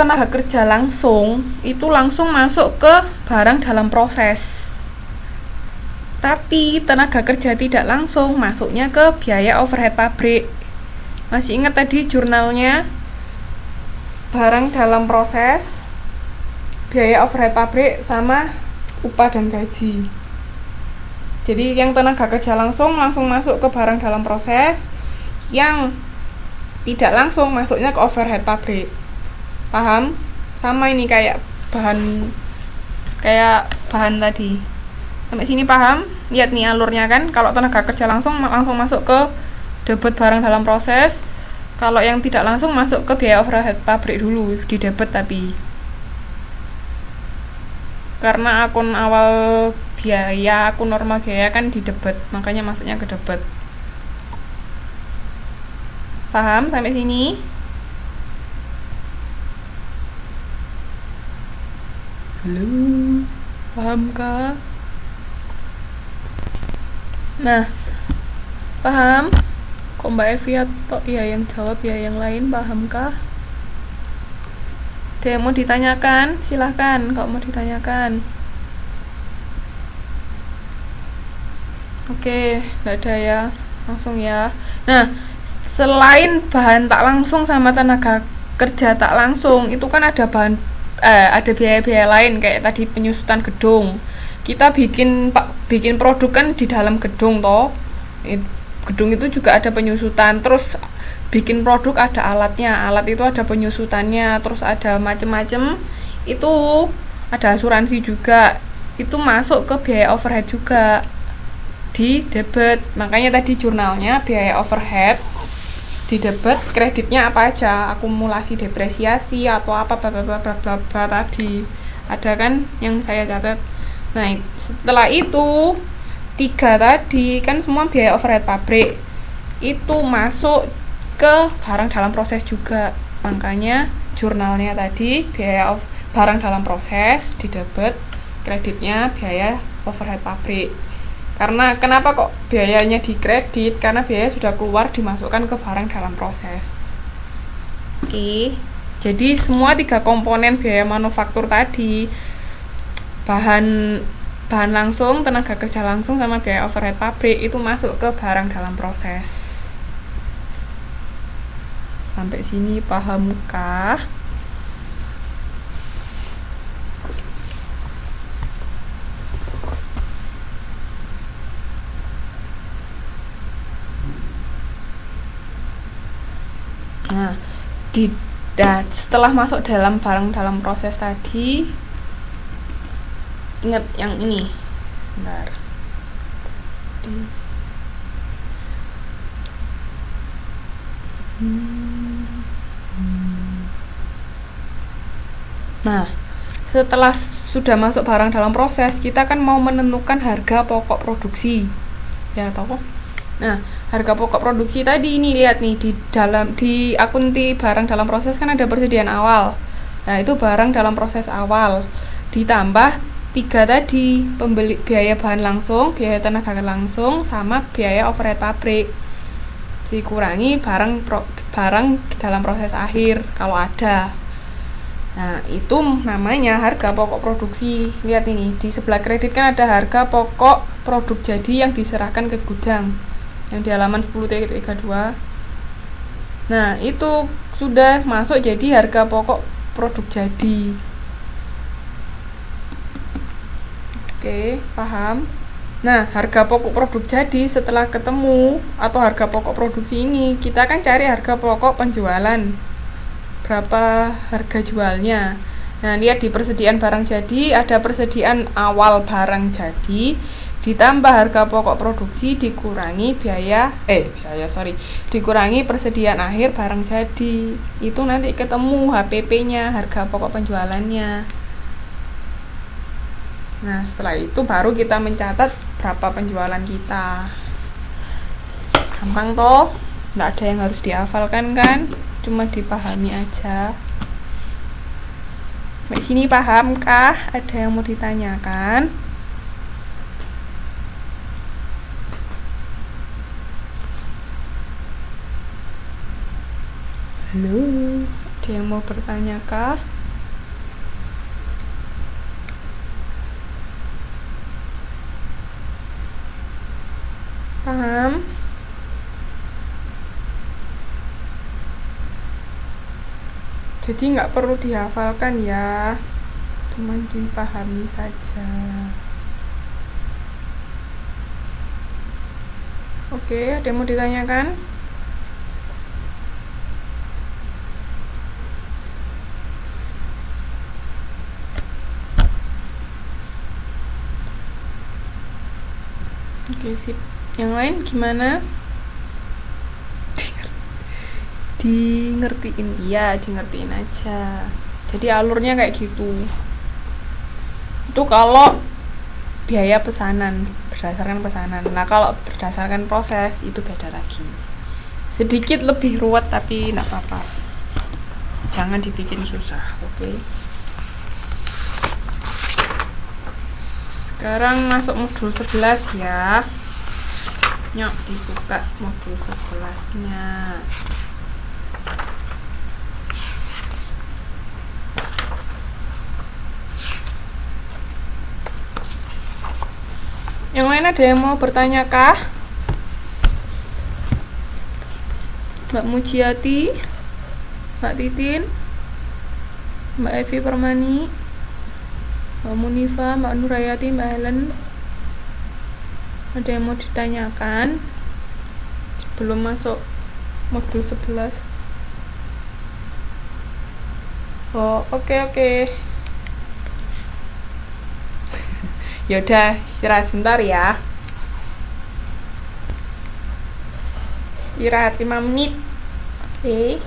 tenaga kerja langsung itu langsung masuk ke barang dalam proses. Tapi tenaga kerja tidak langsung masuknya ke biaya overhead pabrik. Masih ingat tadi jurnalnya? Barang dalam proses, biaya overhead pabrik, sama upah dan gaji. Jadi yang tenaga kerja langsung masuk ke barang dalam proses, yang tidak langsung masuknya ke overhead pabrik. Paham? Sama ini kayak bahan tadi. Sampai sini paham? Lihat nih alurnya kan, kalau tenaga kerja langsung masuk ke debit barang dalam proses, kalau yang tidak langsung masuk ke biaya overhead pabrik dulu, di debit tapi. Karena akun awal biaya, akun normal biaya kan di debit, makanya masuknya ke debit. Paham sampai sini? Halo, pahamkah? Nah, paham? Kok Mbak Evi atau ya yang jawab, ya yang lain pahamkah? Ada yang mau ditanyakan? Silahkan kalau mau ditanyakan. Oke, nggak ada ya, langsung ya. Nah, selain bahan tak langsung sama tenaga kerja tak langsung, itu kan ada ada biaya-biaya lain kayak tadi penyusutan gedung. Kita bikin produk kan di dalam gedung toh. Gedung itu juga ada penyusutan, terus bikin produk ada alatnya, alat itu ada penyusutannya, terus ada macem-macem, itu ada asuransi juga, itu masuk ke biaya overhead juga di debit. Makanya tadi jurnalnya biaya overhead di debit, kreditnya apa aja, akumulasi depresiasi atau apa tadi ada kan yang saya catat. Nah, setelah itu 3 tadi kan semua biaya overhead pabrik itu masuk ke barang dalam proses juga. Makanya jurnalnya tadi biaya barang dalam proses di debit, kreditnya biaya overhead pabrik. Karena kenapa kok biayanya dikredit? Karena biaya sudah keluar dimasukkan ke barang dalam proses. Oke. Jadi semua 3 komponen biaya manufaktur tadi, bahan langsung, tenaga kerja langsung, sama biaya overhead pabrik itu masuk ke barang dalam proses. Sampai sini pahamkah? Nah, setelah masuk dalam barang dalam proses tadi, ingat yang ini. Sebentar. Nah, setelah sudah masuk barang dalam proses, kita kan mau menentukan harga pokok produksi. Ya, toh? Nah, harga pokok produksi tadi ini lihat nih di akunti barang dalam proses kan ada persediaan awal. Nah, itu barang dalam proses awal ditambah 3 tadi, pembeli biaya bahan langsung, biaya tenaga langsung, sama biaya overhead pabrik. Dikurangi barang dalam proses akhir kalau ada. Nah, itu namanya harga pokok produksi. Lihat ini, di sebelah kredit kan ada harga pokok produk jadi yang diserahkan ke gudang, yang di halaman 10.32. Nah, itu sudah masuk jadi harga pokok produk jadi. Oke, paham? Nah, harga pokok produk jadi setelah ketemu, atau harga pokok produksi ini, kita kan cari harga pokok penjualan, berapa harga jualnya. Nah, lihat di persediaan barang jadi ada persediaan awal barang jadi ditambah harga pokok produksi dikurangi dikurangi persediaan akhir barang jadi. Itu nanti ketemu HPP-nya, harga pokok penjualannya. Nah, setelah itu baru kita mencatat berapa penjualan kita. Gampang toh? Nggak ada yang harus dihafalkan kan? Cuma dipahami aja. Sampai sini pahamkah? Ada yang mau ditanyakan? Halo, Ada yang mau bertanya kah? Paham? Jadi nggak perlu dihafalkan ya, cuma dipahami saja. Oke, ada yang mau ditanyakan? Oke, sip. Yang lain gimana? Di ngertiin, iya, di ngertiin aja. Jadi alurnya kayak gitu. Itu kalau biaya pesanan, berdasarkan pesanan. Nah, kalau berdasarkan proses itu beda lagi. Sedikit lebih ruwet tapi enggak apa-apa. Jangan dibikin susah, oke? Sekarang masuk modul 11 ya. Nyok, dibuka modul 11-nya. Yang lain ada yang mau bertanya kah? Mbak Mujiati, Mbak Titin, Mbak Evi Permani, Mbak Munifa, Mbak Nurayati, Mbak Helen. Ada yang mau ditanyakan sebelum masuk modul 11? Oh, oke. Yaudah, istirahat sebentar ya. Istirahat 5 menit. Oke.